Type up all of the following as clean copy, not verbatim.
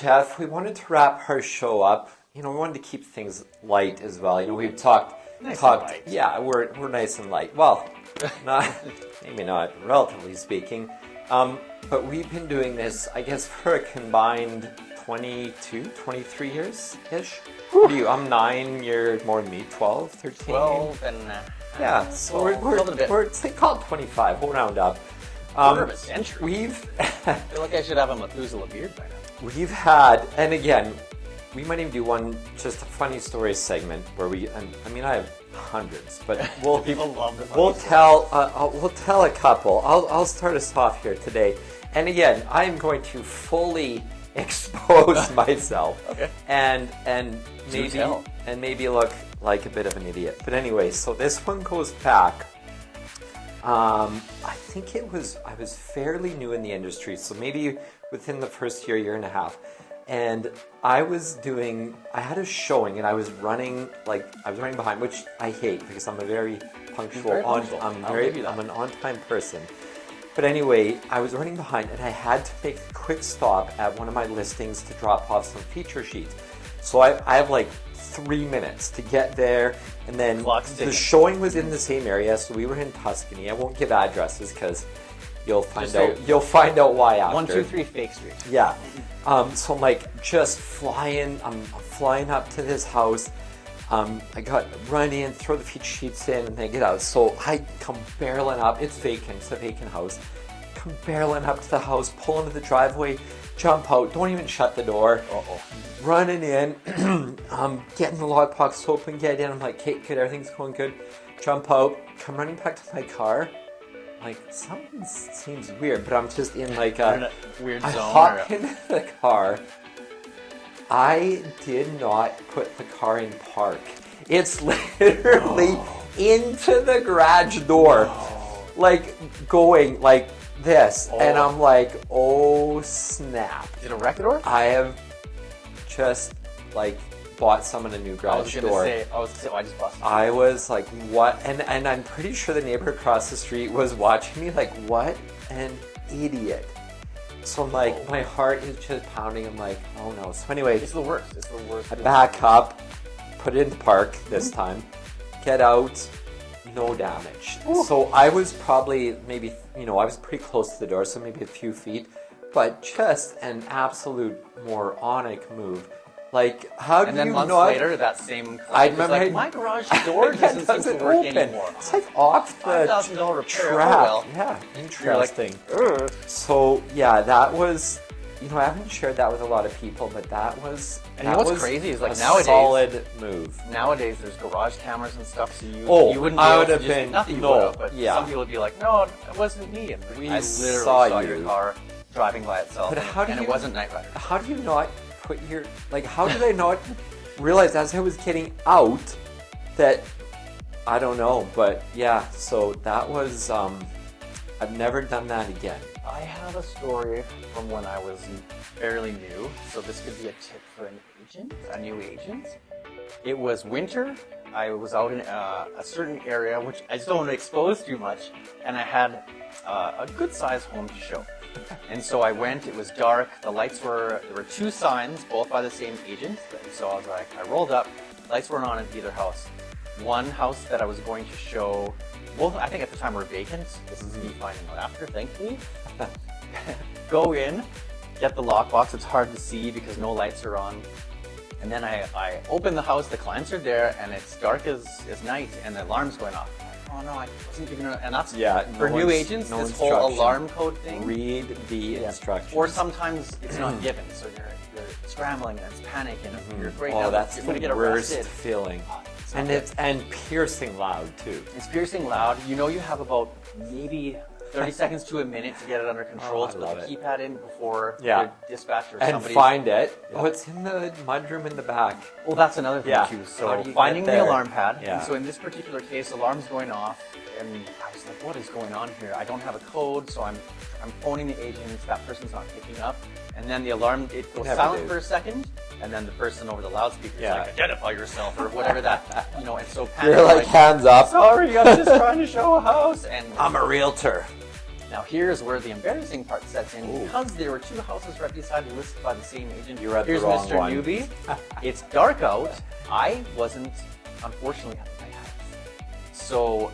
Jeff. We wanted to wrap our show up. We wanted to keep things light as well. We've talked. Nice and light. Yeah, we're nice and light. Well, maybe not, relatively speaking. But we've been doing this, I guess, for a combined 22, 23 years-ish. I'm 9, you're more than me, 12, 13? 12 and... Yeah, so we're say call it 25, we'll round up. Quarter of a century. I feel like I should have a Methuselah beard by now. We've had, and again, we might even do one, just a funny story segment where I have hundreds, but people love the we'll tell a couple. I'll start us off here today, and again, I'm going to fully expose myself, okay, and maybe look like a bit of an idiot. But anyway, so this one goes back. I think I was fairly new in the industry, so maybe within the first year and a half. And I had a showing and I was running behind, which I hate because I'm a very punctual, I'm an on-time person. But anyway, I was running behind and I had to make a quick stop at one of my listings to drop off some feature sheets. So I have 3 minutes to get there, and then the showing was in the same area, so we were in Tuscany. I won't give addresses because you'll find out why after. 123 Fake Street. Yeah. So I'm just flying. I'm flying up to this house. I got run in, throw the feature sheets in, and then get out. So I come barreling up. It's vacant. It's a vacant house. Come barreling up to the house, pull into the driveway, jump out. Don't even shut the door. Running in, getting the lockbox open, get in. I'm like, okay, good, everything's going good. Jump out, come running back to my car. Something seems weird, but I'm just in a weird zone. I hop into the car. I did not put the car in park. It's literally into the garage door, going like this, and I'm like, oh snap! Did it wreck the door? I have just bought someone a new garage door. I just busted. I was like, what? And I'm pretty sure the neighbor across the street was watching me like, what an idiot. So I'm like, my heart is just pounding. I'm like, oh no. So anyway, it's the worst. I back up, put it in the park this time, get out, no damage. Ooh. So I was probably I was pretty close to the door, so maybe a few feet, but just an absolute moronic move. How do you know? And then months later, that same I remember my garage door doesn't seem to work anymore. It's off the $5,000 repair. Trap. Yeah, interesting. So yeah, that was. I haven't shared that with a lot of people, but that was. And what's crazy is nowadays, solid move. Nowadays, there's garage cameras and stuff, so you wouldn't. I would have been. Not that you would have, but some people would be like, "No, it wasn't me." And I literally saw your car driving by itself, and it wasn't Knight Rider. How do you not? How did I not realize as I was getting out that, I don't know, but yeah, so that was, I've never done that again. I have a story from when I was fairly new, so this could be a tip for a new agent. It was winter, I was out in a certain area, which I just don't want to expose too much, and I had a good sized home to show. And so I went, it was dark, there were 2 signs, both by the same agent. And so I was like, I rolled up, lights weren't on in either house. One house that I was going to show, both I think at the time were vacant. This is me finding out after, thankfully. Go in, get the lockbox, it's hard to see because no lights are on. And then I open the house, the clients are there, and it's dark as night, and the alarm's going off. Oh no, I wasn't even and that's for new agents, this whole alarm code thing. Read the instructions. Or sometimes it's not given, so you're scrambling and it's panic and you're afraid that's you're going to get worst arrested. Feeling. And piercing loud too. It's piercing loud. You have about maybe 30 seconds to a minute to get it under control, to put the keypad in before your dispatch or somebody. And find it. Yeah. It's in the mudroom in the back. Well, that's another thing too. So finding the alarm pad. Yeah. And so in this particular case, alarm's going off, and I was like, what is going on here? I don't have a code, so I'm phoning the agent. That person's not picking up. And then the alarm, it goes silent for a second, and then the person over the loudspeaker is like, identify yourself, or whatever that, and so panic. You're like, hands up. Sorry, I'm just trying to show a house. And I'm a realtor. Now here's where the embarrassing part sets in. Because there were two houses right beside listed by the same agent. You're at the Here's wrong Mr. one. Newbie. It's dark out. I wasn't, unfortunately, at my house. So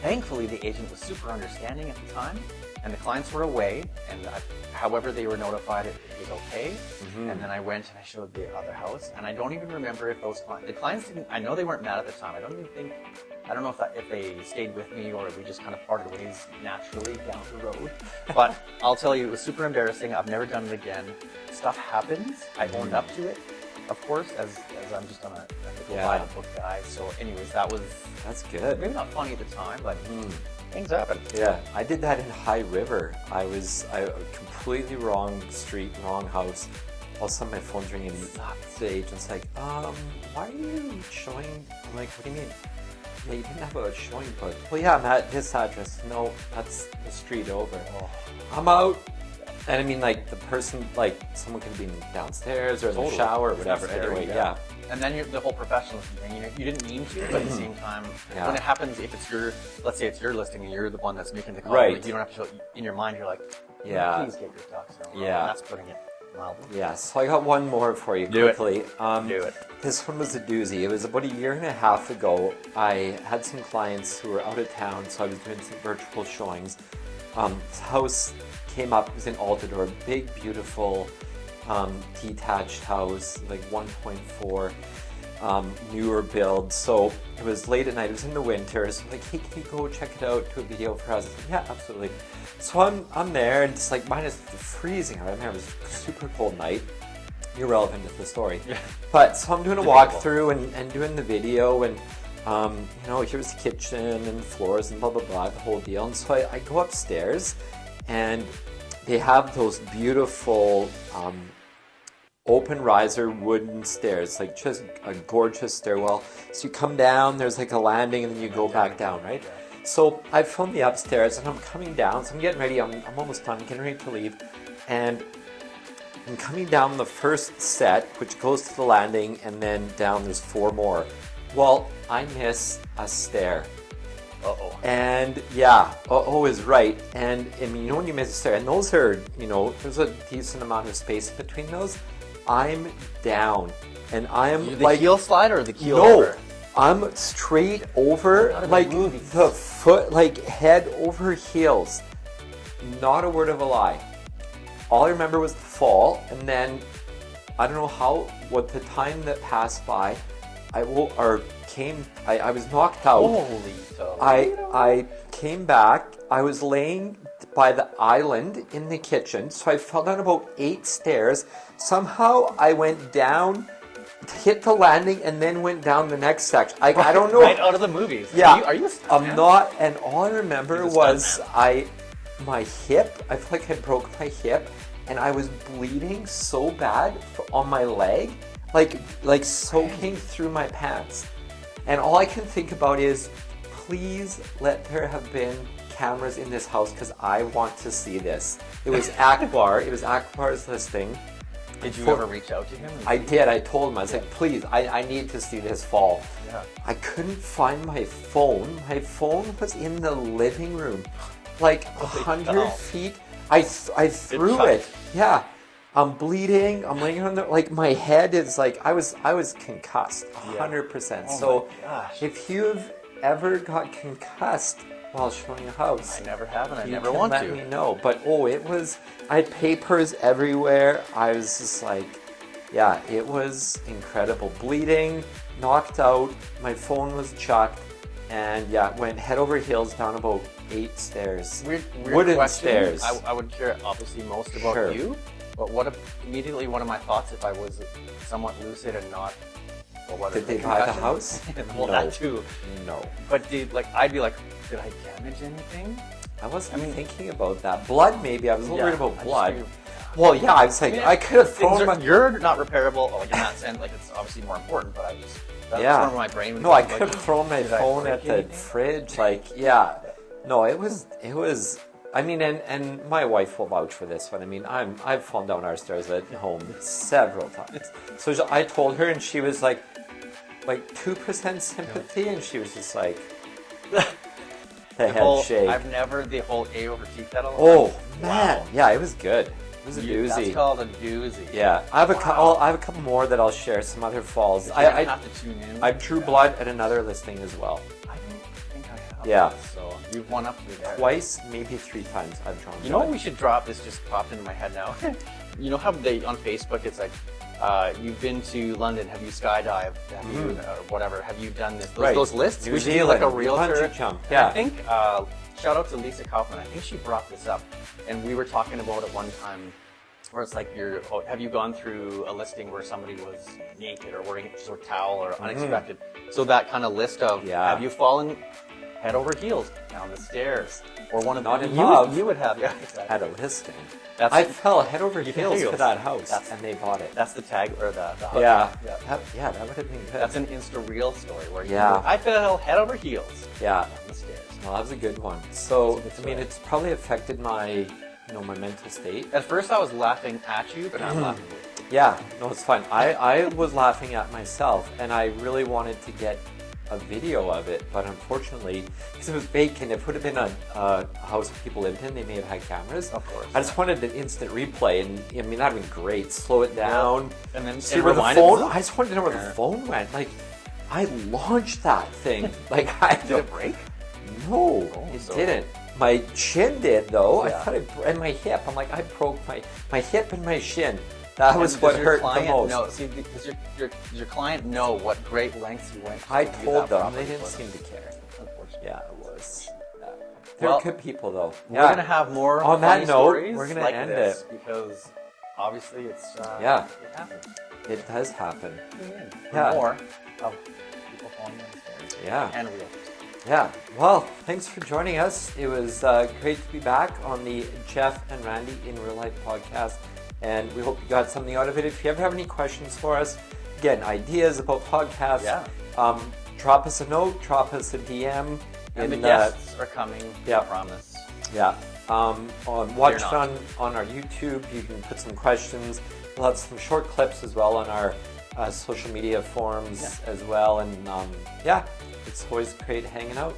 thankfully the agent was super understanding at the time, and the clients were away, and however they were notified it was okay. And then I went and I showed the other house, and I don't even remember if the clients didn't, I know they weren't mad at the time. I don't know if they stayed with me or we just kind of parted ways naturally down the road. But I'll tell you, it was super embarrassing. I've never done it again. Stuff happens. I owned up to it, of course, as I'm just a typical by the book guy. So anyways, That's good. maybe not funny at the time, but things happen. Yeah, I did that in High River. I completely wrong street, wrong house. All of a sudden my phone's ringing and the agent's like, why are you showing? I'm like, what do you mean? Yeah, you didn't have a showing book. Well, yeah, I'm at this address. No, that's the street over. I'm out. And I mean, like, the person, like, someone could be downstairs or in the shower or whatever. Anyway, yeah. And then the whole professionalism thing, you didn't mean to, but at the same time, when it happens, if it's let's say it's your listing and you're the one that's making the call, like, you don't have to show, in your mind, you're like, please get your ducks in a row. And that's putting it mildly. Yeah, so I got one more for you quickly. Do it. This one was a doozy. It was about a year and a half ago. I had some clients who were out of town, so I was doing some virtual showings. This house came up, it was in Altadore, big, beautiful, detached house, like 1.4, newer build. So it was late at night, it was in the winter, so I'm like, hey, can you go check it out, do a video for us? Like, yeah, absolutely. So I'm there, and it's like, minus freezing. I remember it was a super cold night. Irrelevant to the story. But so I'm doing a walkthrough and doing the video, and here's the kitchen and the floors and blah, blah, blah, the whole deal. And so I go upstairs, and they have those beautiful open riser wooden stairs, like just a gorgeous stairwell. So you come down, there's like a landing, and then you go back down, right? So I filmed the upstairs, and I'm coming down, so I'm getting ready, I'm almost done, getting ready to leave, and I'm coming down the first set, which goes to the landing, and then down there's 4 more. Well, I miss a stair. Uh-oh. And yeah, uh-oh is right. And I mean, when you miss a stair, and those are, there's a decent amount of space between those. I'm down, and I'm The like heel slide or the keel over? I'm straight over, like the foot, like head over heels. Not a word of a lie. All I remember was the fall, and then I don't know what the time that passed by, I was knocked out. Holy cow. I came back. I was laying by the island in the kitchen, so I fell down about 8 stairs. Somehow I went down, hit the landing, and then went down the next section. I don't know. Right out of the movies. Yeah. Are you a I'm not, and all I remember was my hip, I feel like I broke my hip, and I was bleeding so bad on my leg, like soaking through my pants. And all I can think about is, please let there have been cameras in this house, because I want to see this. It was Akbar. It was Akbar's listing. Did you ever reach out to him? I did. I told him. I was like, please, I need to see this fall. Yeah. I couldn't find my phone. My phone was in the living room, like 100 feet. I threw it. Yeah. I'm bleeding. I'm laying on the, like, my head is like, I was concussed 100%. So if you've ever got concussed while showing a house, I never have, and I you never can want let to. me know. But I had papers everywhere. I was just like, yeah, it was incredible. Bleeding, knocked out, my phone was chucked, and yeah, went head over heels down about 8 stairs. Weird wooden question. stairs. I would care obviously most about you, but immediately one of my thoughts, if I was somewhat lucid and not, Did they buy the house? Well, No. that too. No. But I'd be like, did I damage anything? I wasn't thinking about that. Blood, maybe. I was a little worried about I blood. just Well, yeah, I was like, I could have thrown my... You're not repairable, in that sense, like, it's obviously more important, but that's where my brain was. No, I like, could have thrown my phone at the fridge. Like, yeah. No, it was, I mean, and my wife will vouch for this one. I mean, I've fallen down our stairs at home several times. So I told her, and she was like 2% sympathy, and she was just like, the head shake. I've never the whole A over T pedal. Oh man, Wow. yeah, it was good. It was a doozy. That's called a doozy. Yeah, I have I have a couple more that I'll share. Some other falls. You're gonna have to tune in. I have True Blood at another listing as well. I don't think I have. Yeah. So you've won up to me there. Twice, maybe 3 times I've drawn. You know what we should drop? This just popped into my head now. You know how they on Facebook it's like, you've been to London, have you skydived, have you or whatever, have you done this? Right. Those lists. New We should do like a Zealand, realtor. bungee jump, And yeah. I think shout out to Lisa Kaufman. I think she brought this up, and we were talking about it one time. Where it's like have you gone through a listing where somebody was naked or wearing just a towel or unexpected? So that kind of list of have you fallen head over heels down the stairs or one of Not the in love. you would have exactly. Had a listing. That's- I fell head over heels heels. for that house, That's- and they bought it. That's the tag or the Yeah, yeah. that would have been good. That's an Insta reel story where I fell head over heels yeah. down the stairs. Well, that was a good one. So, That's a good I mean, story. it's probably affected my, my mental state. At first I was laughing at you, but I'm laughing with you. Yeah, no, it's fine. I was laughing at myself, and I really wanted to get a video of it, but unfortunately, because it was vacant, if it would have been a house where people lived in, they may have had cameras. Of course. I just wanted an instant replay, and I mean, that'd been great. Slow it down, And then see and where the rewind it. phone. I just wanted to know where the phone went. Like, I launched that thing. Like, I Did it break? No, it so- didn't. My shin did though. Yeah. I thought and my hip. I'm like, I broke my hip and my shin. That was And what does your hurt the client most. know- see, does your client know what great lengths you went to I do that told them. properly They didn't for them? seem to care. Unfortunately. Yeah, it was. They're Well, good people though. We're gonna have more On funny that note, stories we're gonna like end this it. because obviously it's Yeah. it happens. It does happen. Tune in for Yeah. more of people falling down the stairs. Yeah. And realtors. Yeah. Well, thanks for joining us. It was great to be back on the Jeff and Randy in Real Life podcast, and we hope you got something out of it. If you ever have any questions for us, again, ideas about podcasts, drop us a note, drop us a DM. And the guests are coming. yeah. I promise. Yeah. Watch Fear it not. on our YouTube. You can put some questions. We'll have some short clips as well on our social media forums as well. And it's always great hanging out.